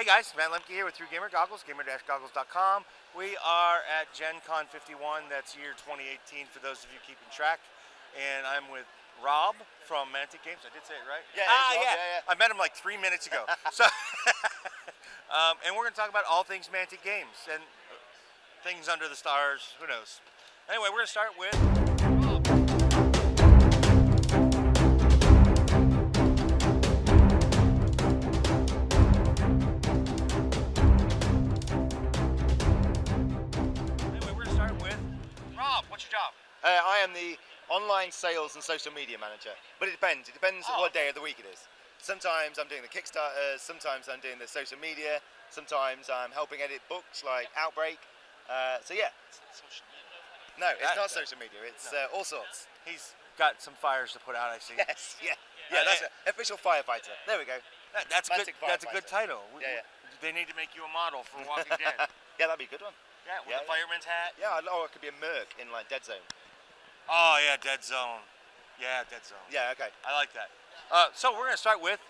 Hey guys, Matt Lemke here with True Gamer Goggles, gamer-goggles.com. We are at Gen Con 51, that's year 2018 for those of you keeping track. And I'm with Rob from Mantic Games. I did say it right? Yeah, yeah. I met him like 3 minutes ago. So, and we're going to talk about all things Mantic Games and things under the stars, who knows. Anyway, we're going to start with Rob. What's your job? I am the online sales and social media manager, but it depends. It depends what day of the week it is. Sometimes I'm doing the Kickstarters, sometimes I'm doing the social media, sometimes I'm helping edit books like Outbreak. So yeah. Social media. No, it's not social media, it's all sorts. He's got some fires to put out, I see. Yes, yeah. Yeah, that's an official firefighter. There we go. That's good. That's a good title. Yeah. They need to make you a model for Walking Dead. Yeah, that'd be a good one. Yeah, with the fireman's hat. Yeah, it could be a merc in like Deadzone. Oh yeah, Deadzone. Yeah, Deadzone. Yeah, okay. I like that. So we're gonna start with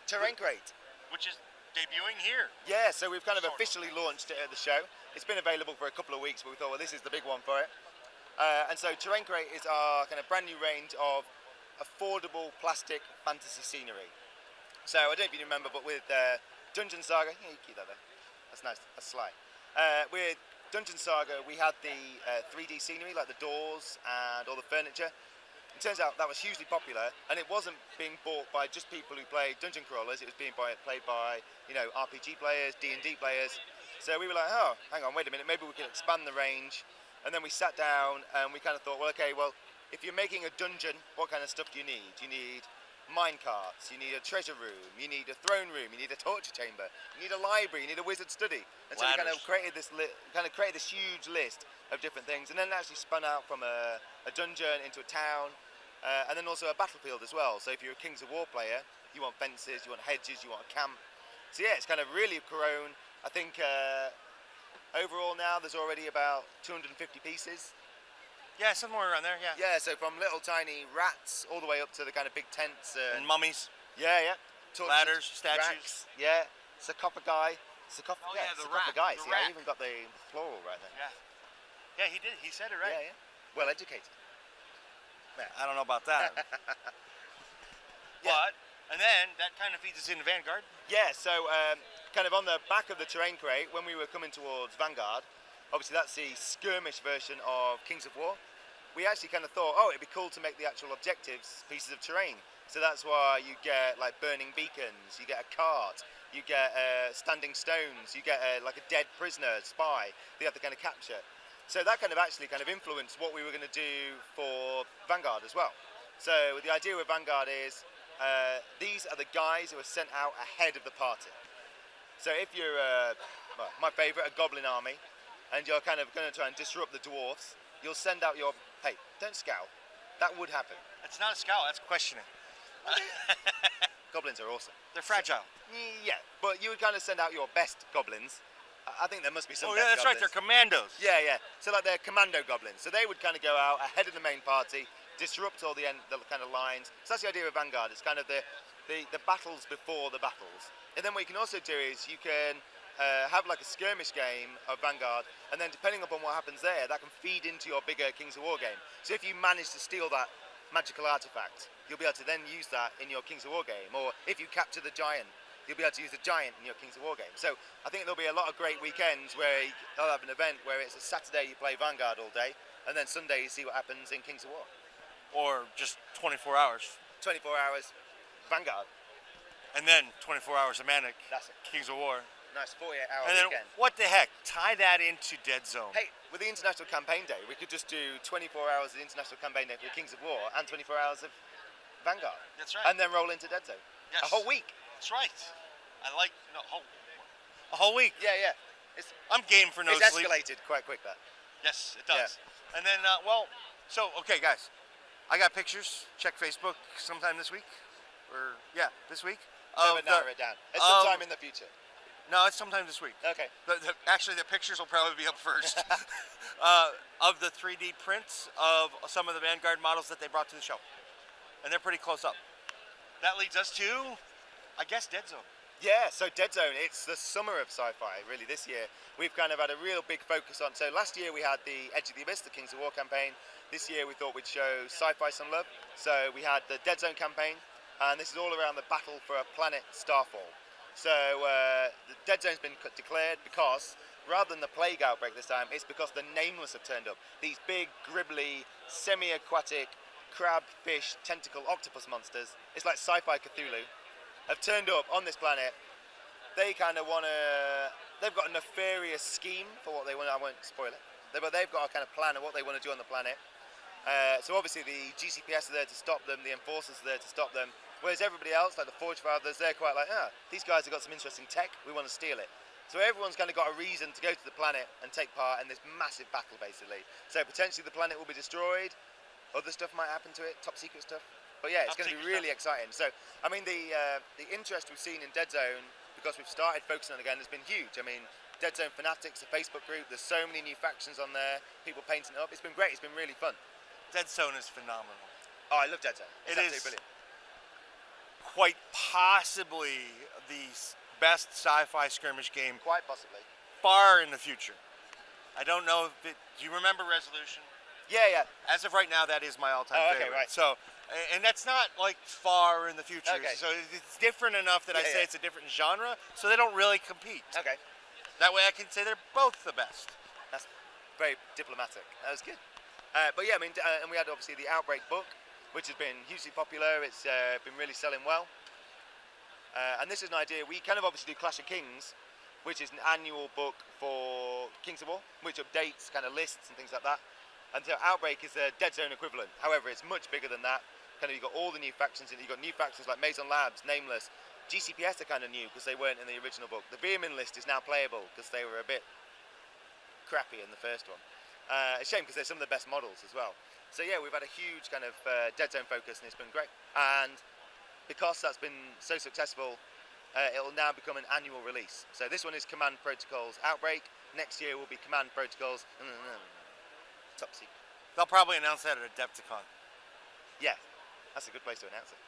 Terrain Crate, which is debuting here. Yeah, so we've kind of officially launched it at the show. It's been available for a couple of weeks, but we thought, well, this is the big one for it. And so Terrain Crate is our kind of brand new range of affordable plastic fantasy scenery. So I don't know if you remember, but with Dungeon Saga, yeah, you keep that there. That's nice. That's sly. With Dungeon Saga, we had the 3D scenery, like the doors and all the furniture. It turns out that was hugely popular, and it wasn't being bought by just people who played dungeon crawlers. It was being played by, RPG players, D&D players. So we were like, oh, hang on, wait a minute, maybe we can expand the range. And then we sat down and we kind of thought, well, okay, well, if you're making a dungeon, what kind of stuff do you need? You need mine carts, you need a treasure room, you need a throne room, you need a torture chamber, you need a library, you need a wizard study. And so we kind of created this huge list of different things, and then it actually spun out from a dungeon into a town, and then also a battlefield as well. So if you're a Kings of War player, you want fences, you want hedges, you want a camp. So yeah, it's kind of really grown. I think overall now there's already about 250 pieces. Yeah, somewhere around there, yeah. Yeah, so from little tiny rats all the way up to the kind of big tents. And mummies. Yeah. Ladders, statues. Racks, yeah. Sarcophagi. The sarcophagi. See, rack. I even got the plural right there. Yeah, he did. He said it right. Yeah. Well educated. Man, I don't know about that. But, and then that kind of feeds us into Vanguard. Yeah, so kind of on the back of the Terrain Crate, when we were coming towards Vanguard, obviously that's the skirmish version of Kings of War. We actually kind of thought, it'd be cool to make the actual objectives pieces of terrain. So that's why you get like burning beacons, you get a cart, you get standing stones, you get like a dead prisoner, spy, that you have to kind of capture. So that kind of influenced what we were going to do for Vanguard as well. So the idea with Vanguard is these are the guys who are sent out ahead of the party. So if you're, my favourite, a goblin army, and you're kind of going to try and disrupt the dwarfs, you'll send out your, hey, don't scowl. That would happen. It's not a scowl, that's questioning. Goblins are awesome. They're fragile. Yeah, but you would kind of send out your best goblins. I think there must be some best that's goblins. Right, they're commandos. Yeah. So like they're commando goblins. So they would kind of go out ahead of the main party, disrupt all the kind of lines. So that's the idea of Vanguard. It's kind of the battles before the battles. And then what you can also do is you can have like a skirmish game of Vanguard, and then depending upon what happens there, that can feed into your bigger Kings of War game. So if you manage to steal that magical artifact, you'll be able to then use that in your Kings of War game. Or if you capture the giant, you'll be able to use the giant in your Kings of War game. So I think there'll be a lot of great weekends where they'll have an event where it's a Saturday you play Vanguard all day, and then Sunday you see what happens in Kings of War. Or just 24 hours. 24 hours Vanguard. And then 24 hours of Manic. That's it. Kings of War. Nice 48-hour and then, weekend. What the heck? Tie that into Deadzone. Hey, with the International Campaign Day, we could just do 24 hours of the International Campaign Day for Kings of War and 24 hours of Vanguard. That's right. And then roll into Deadzone. Yes. A whole week. That's right. A whole week. Yeah. I'm game for no sleep. It's sleep. escalated quite quick, that. Yes, it does. Yeah. And then, okay, guys. I got pictures. Check Facebook sometime this week. This week. Narrow it down. It's sometime in the future. No, it's sometime this week. Okay. Actually, the pictures will probably be up first. Of the 3D prints of some of the Vanguard models that they brought to the show. And they're pretty close up. That leads us to, I guess, Deadzone. Yeah, so Deadzone, it's the summer of sci-fi, really, this year. We've kind of had a real big focus on, so last year we had the Edge of the Abyss, the Kings of War campaign. This year we thought we'd show sci-fi some love. So we had the Deadzone campaign, and this is all around the battle for a planet, Starfall. So the Deadzone's been declared because, rather than the plague outbreak this time, it's because the Nameless have turned up. These big, gribbly, semi-aquatic, crab, fish, tentacle, octopus monsters. It's like sci-fi Cthulhu. Have turned up on this planet. They kind of want to. They've got a nefarious scheme for what they want. I won't spoil it. They've got a kind of plan of what they want to do on the planet. So obviously the GCPS are there to stop them. The Enforcers are there to stop them. Whereas everybody else, like the Forge Fathers, they're quite like, these guys have got some interesting tech. We want to steal it. So everyone's kind of got a reason to go to the planet and take part in this massive battle, basically. So potentially the planet will be destroyed. Other stuff might happen to it. Top secret stuff. But yeah, it's going to be really exciting. So, I mean, the interest we've seen in Deadzone, because we've started focusing on it again, has been huge. I mean, Deadzone Fanatics, a Facebook group, there's so many new factions on there, people painting it up. It's been great, it's been really fun. Deadzone is phenomenal. Oh, I love Deadzone. It's absolutely brilliant. Quite possibly the best sci-fi skirmish game. Quite possibly. Far in the future. I don't know if it... Do you remember Resolution? Yeah. As of right now, that is my all-time favorite. Right. So, and that's not like far in the future. Okay. So it's different enough that I say it's a different genre, so they don't really compete. Okay. That way I can say they're both the best. That's very diplomatic. That was good. But yeah, I mean, and we had obviously the Outbreak book, which has been hugely popular. It's been really selling well. And this is an idea. We kind of obviously do Clash of Kings, which is an annual book for Kings of War, which updates kind of lists and things like that. And so Outbreak is a Deadzone equivalent. However, it's much bigger than that. Kind of, you've got all the new factions in it. You've got new factions like Maison Labs, Nameless. GCPS are kind of new because they weren't in the original book. The Veerman list is now playable because they were a bit crappy in the first one. It's a shame because they're some of the best models as well. So yeah, we've had a huge kind of Deadzone focus and it's been great. And because that's been so successful, it'll now become an annual release. So this one is Command Protocols Outbreak. Next year will be Command Protocols Top Secret. They'll probably announce that at Adepticon. Yeah, that's a good place to announce it.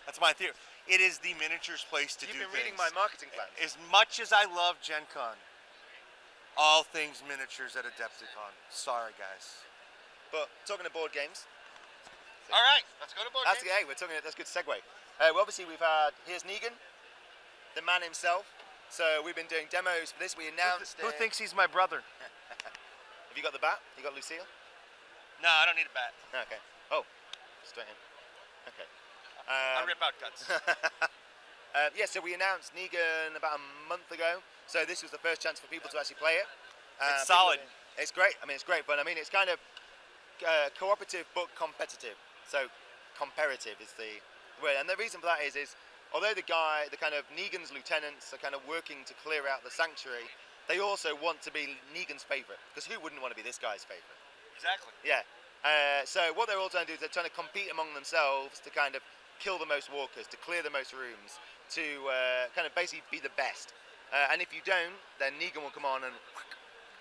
That's my theory. It is the miniatures place to do things. You've been reading my marketing plans. As much as I love Gen Con, all things miniatures at Adepticon. Sorry, guys. But talking to board games. All right, let's go to board games. Hey, we're talking. That's a good segue. Well, obviously we've had. Here's Negan, the man himself. So we've been doing demos for this. We announced. Who thinks he's my brother? Have you got the bat? You got Lucille? No, I don't need a bat. Okay. Oh, straight in. Okay. I rip out guts. Yeah, so we announced Negan about a month ago. So this was the first chance for people to actually play it. It's solid. It's great. I mean, it's great fun. I mean, it's kind of cooperative but competitive. So comparative is the word. And the reason for that is although the kind of Negan's lieutenants are kind of working to clear out the sanctuary, they also want to be Negan's favourite, because who wouldn't want to be this guy's favourite? Exactly. Yeah. So what they're all trying to do is they're trying to compete among themselves to kind of kill the most walkers, to clear the most rooms, to kind of basically be the best. And if you don't, then Negan will come on and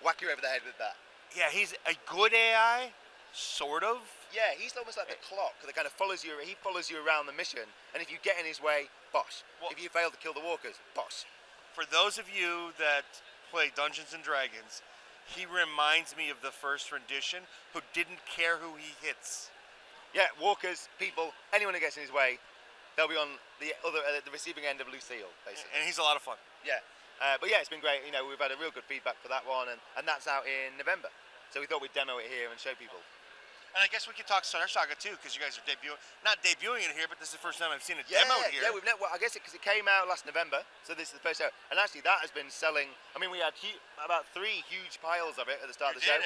whack you over the head with that. Yeah, he's a good AI, sort of. Yeah, he's almost like the clock that kind of follows you. He follows you around the mission, and if you get in his way, bosh. Well, if you fail to kill the walkers, bosh. For those of you that play Dungeons and Dragons, he reminds me of the first rendition who didn't care who he hits. Yeah, walkers, people, anyone who gets in his way, they'll be on the receiving end of Lucille, basically. And he's a lot of fun. Yeah, but yeah, it's been great. You know, we've had a real good feedback for that one, and that's out in November. So we thought we'd demo it here and show people. And I guess we could talk Star Saga too, because you guys are not debuting it here, but this is the first time I've seen it demoed here. Yeah, well, I guess because it came out last November, so this is the first show. And actually, that has been selling. I mean, we had about 3 huge piles of it at the start of the show.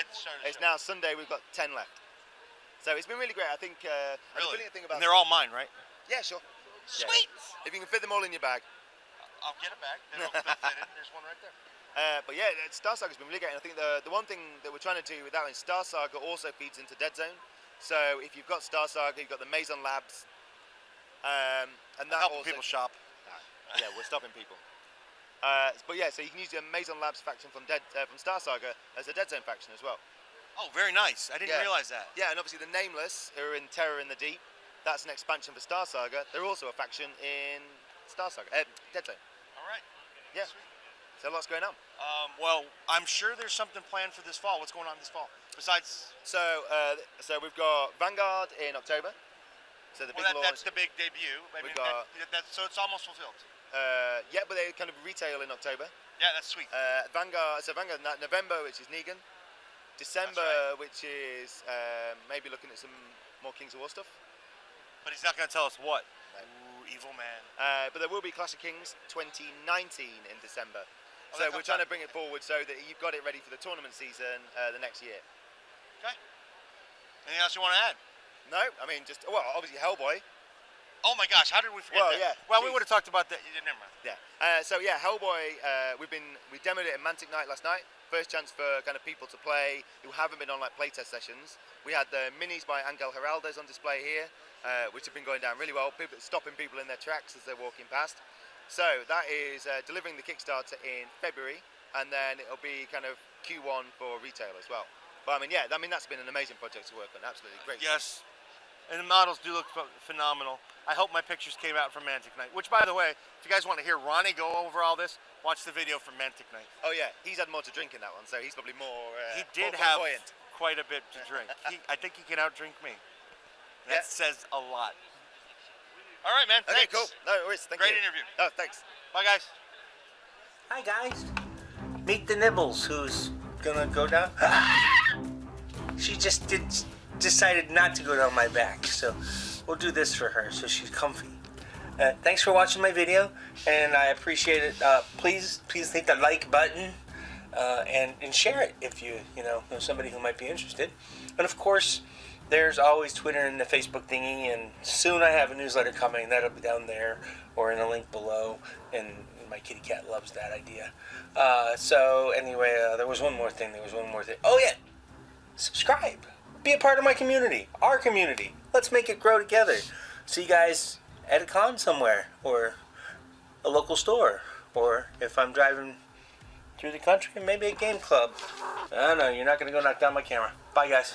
It's now Sunday. We've got 10 left. So it's been really great. I think. Really? The brilliant thing about and they're all mine, right? Yeah, sure. Sweet. Yeah. If you can fit them all in your bag. I'll get a bag. They don't fit in. There's one right there. But yeah, Star Saga's been really great. And I think the one thing that we're trying to do with that one, Star Saga also feeds into Deadzone. So if you've got Star Saga, you've got the Maison Labs, and that helping also people shop. Yeah, we're stopping people. But yeah, so you can use your Maison Labs faction from Star Saga as a Deadzone faction as well. Oh, very nice. I didn't realize that. Yeah, and obviously the Nameless, who are in Terror in the Deep, that's an expansion for Star Saga. They're also a faction in Star Saga, Deadzone. All right. Yeah. Sweet. So lots going on. Well, I'm sure there's something planned for this fall. What's going on this fall? Besides, So we've got Vanguard in October. So the big launch. that's the big debut. I mean, so it's almost fulfilled. Yeah, but they kind of retail in October. Yeah, that's sweet. Vanguard November, which is Negan. December, That's right. which is maybe looking at some more Kings of War stuff. But he's not going to tell us what. No. Ooh, evil man. But there will be Clash of Kings 2019 in December. Oh, So we're trying to bring it forward so that you've got it ready for the tournament season the next year. Okay. Anything else you want to add? No, I mean obviously Hellboy. Oh my gosh, how did we forget that? Yeah. Well, we would have talked about that. Never mind. Yeah. Hellboy. We demoed it at Mantic night last night. First chance for kind of people to play who haven't been on like playtest sessions. We had the minis by Angel Heraldes on display here, which have been going down really well. Stopping people in their tracks as they're walking past. So that is delivering the Kickstarter in February, and then it'll be kind of Q1 for retail as well. But that's been an amazing project to work on. Absolutely great. Yes, and the models do look phenomenal. I hope my pictures came out from Mantic Night. Which, by the way, if you guys want to hear Ronnie go over all this, watch the video from Mantic Night. Oh yeah, he's had more to drink in that one, so he's probably more. He did more have flamboyant. quite a bit to drink. I think he can outdrink me. That says a lot. All right, man. Okay, Thanks. cool. No worries. Thank Great you. interview. Oh, thanks. Bye, guys. Hi guys, meet the Nibbles, who's gonna go down. She just decided not to go down my back, so we'll do this for her so she's comfy. Thanks for watching my video, and I appreciate it. Please hit the like button and share it if you know somebody who might be interested. And of course, there's always Twitter and the Facebook thingy, and soon I have a newsletter coming. That'll be down there or in a link below, and my kitty cat loves that idea. So anyway, there was one more thing. Oh yeah, subscribe. Be a part of my community, our community. Let's make it grow together. See you guys at a con somewhere, or a local store, or if I'm driving through the country, maybe a game club. I don't know, you're not going to go knock down my camera. Bye guys.